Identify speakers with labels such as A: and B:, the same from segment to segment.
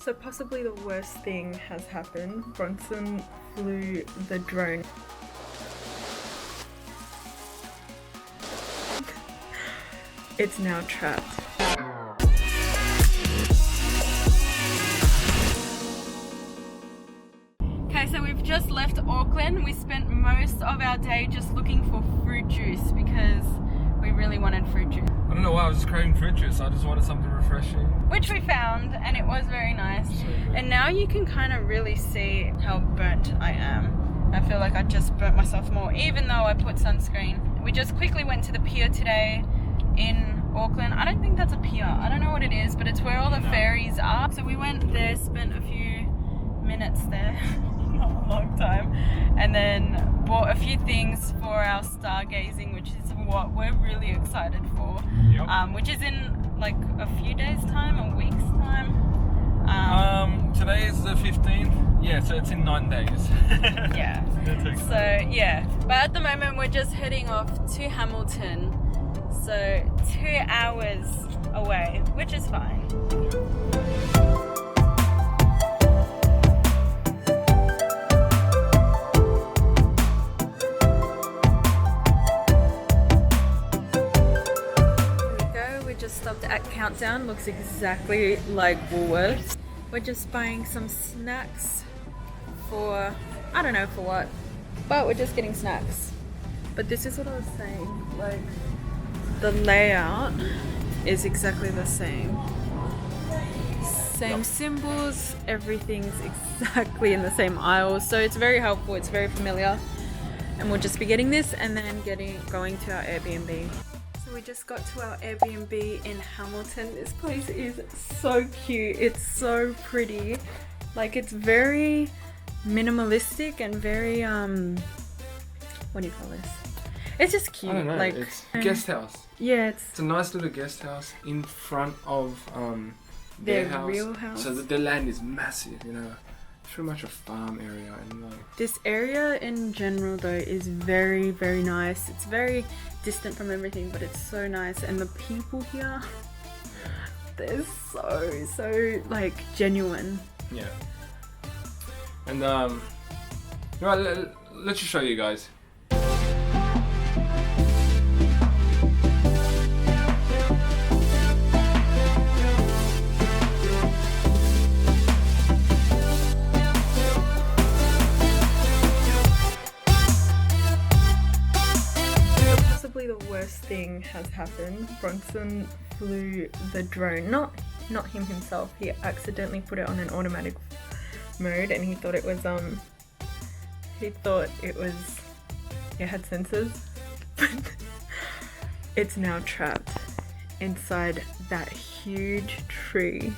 A: So possibly the worst thing has happened. Bronson flew the drone. It's now trapped. Okay, so we've just left Auckland. We spent most of our day just looking for fruit juice because we really wanted fruit juice.
B: I don't know why, I was just craving fruit juice. I just wanted something refreshing.
A: Which we found, and it was very nice. And now you can kind of really see how burnt I am. I feel like I just burnt myself more, even though I put sunscreen. We just quickly went to the pier today in Auckland. I don't think that's a pier. I don't know what it is, but it's where all the ferries are. So we went there, spent a few minutes there, not a long time, and then bought a few things for our stargazing, which is what we're really excited for.
B: Yep.
A: Which is in like a few days time, a week's time.
B: Today is the 15th. Yeah, so it's in 9 days.
A: Yeah. So yeah, but at the moment we're just heading off to Hamilton. So 2 hours away, which is fine. Stopped at Countdown, looks exactly like Woolworths. We're just buying some snacks for, I don't know for what, but we're just getting snacks. But this is what I was saying, like the layout is exactly the same. Same symbols, everything's exactly in the same aisle, so it's very helpful, it's very familiar. And we'll just be getting this and then going to our Airbnb. So we just got to our Airbnb in Hamilton. This place is so cute. It's so pretty. Like, it's very minimalistic and very what do you call this? It's just cute.
B: I don't know,
A: like
B: it's a guest house.
A: Yeah,
B: It's a nice little guest house in front of their house.
A: real house.
B: So the land is massive, you know. It's pretty much a farm area, and like
A: This area in general though is very, very nice. It's very distant from everything, but it's so nice. And the people here, they're so like genuine.
B: yeah. And right, let's just show you guys.
A: The worst thing has happened. Bronson flew the drone, not him himself. He accidentally put it on an automatic mode, and he thought it had sensors, but it's now trapped inside that huge tree,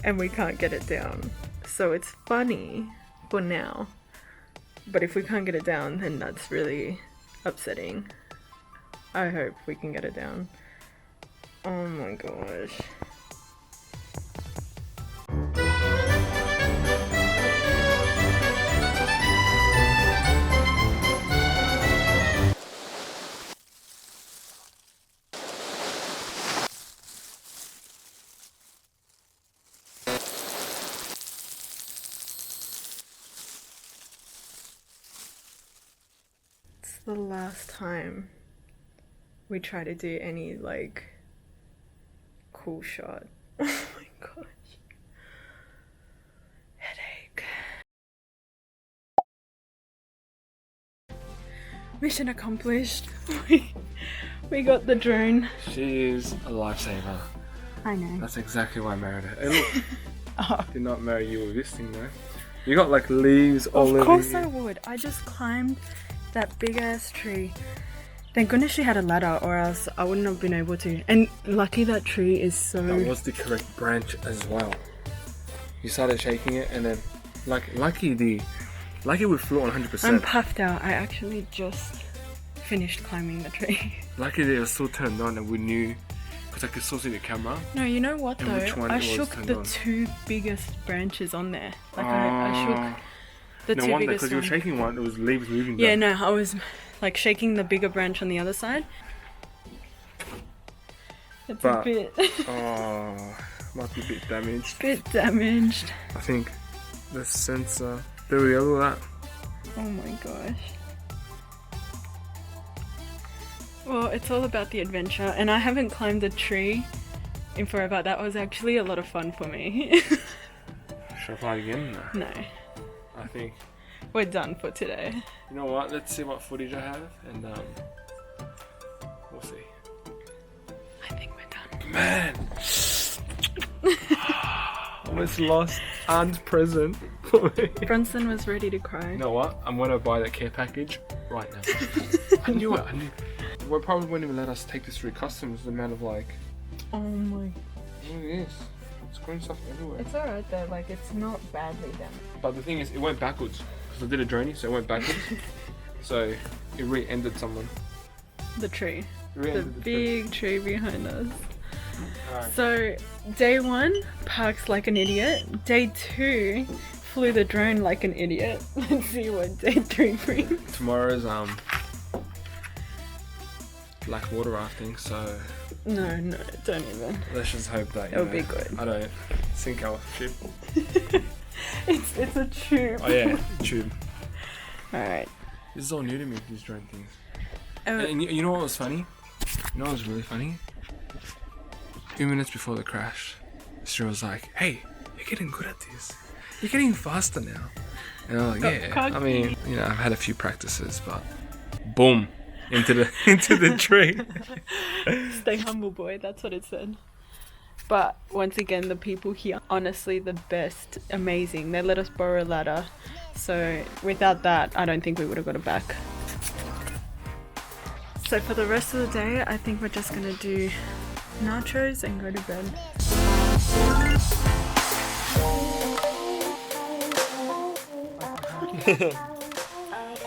A: and we can't get it down. So it's funny for now, but if we can't get it down, then that's really upsetting. I hope we can get it down. Oh my gosh. It's the last time we try to do any like cool shot. Oh my gosh. Headache. Mission accomplished. We got the drone.
B: She is a lifesaver.
A: I know.
B: That's exactly why I married her. Hey, look.
A: Oh.
B: Did not marry you with this thing though. You got like leaves all over you.
A: Of course I would. I just climbed that big ass tree. Thank goodness she had a ladder, or else I wouldn't have been able to. And lucky that tree is so...
B: That was the correct branch as well. You started shaking it, and then lucky we flew on 100%.
A: I'm puffed out. I actually just finished climbing the tree.
B: Lucky that it was still turned on, and we knew, because I could still see the camera.
A: No, you know what though? I shook the
B: on.
A: 2 biggest branches on there. Like I shook the 2
B: no wonder,
A: biggest
B: because you were shaking one, it was leaves moving.
A: Yeah, no, I was like shaking the bigger branch on the other side. It's a bit.
B: Oh, might be a bit damaged.
A: Bit damaged.
B: I think the sensor. There we go, look at that.
A: Oh my gosh. Well, it's all about the adventure, and I haven't climbed a tree in forever. That was actually a lot of fun for me.
B: Should I fly again? No.
A: No,
B: I think.
A: we're done for today.
B: You know what? Let's see what footage I have, and we'll see.
A: I think we're done.
B: Man, almost lost aunt's present for me.
A: Bronson was ready to cry.
B: You know what? I'm gonna buy that care package right now. I knew it. I knew. We probably wouldn't even let us take this through customs. The amount of like.
A: Oh my.
B: Look at this. It's green stuff everywhere.
A: It's alright though, like it's not badly damaged.
B: But the thing is, it went backwards. Because I did a journey, so it went backwards. So it re-ended someone.
A: The tree.
B: It
A: The
B: re-ended the tree.
A: big tree behind us.
B: Alright.
A: So, day 1, parked like an idiot. Day 2, flew the drone like an idiot. Let's see what day 3 brings.
B: Tomorrow's black water rafting, so
A: No, don't even.
B: let's just hope that
A: It'll be good.
B: I don't sink our ship.
A: It's a tube.
B: Oh yeah, tube.
A: Alright.
B: This is all new to me, these drone things.
A: Oh,
B: And you know what was funny? You know what was really funny? 2 minutes before the crash, Cher was like, "Hey, you're getting good at this. You're getting faster now." And I'm like, "Yeah." I mean, you know, I've had a few practices, but boom, into the tree.
A: stay humble, boy. That's what it said. But once again, the people here, honestly, the best. Amazing. They let us borrow a ladder. So without that, I don't think we would have got it back. So for the rest of the day, I think we're just going to do nachos and go to bed.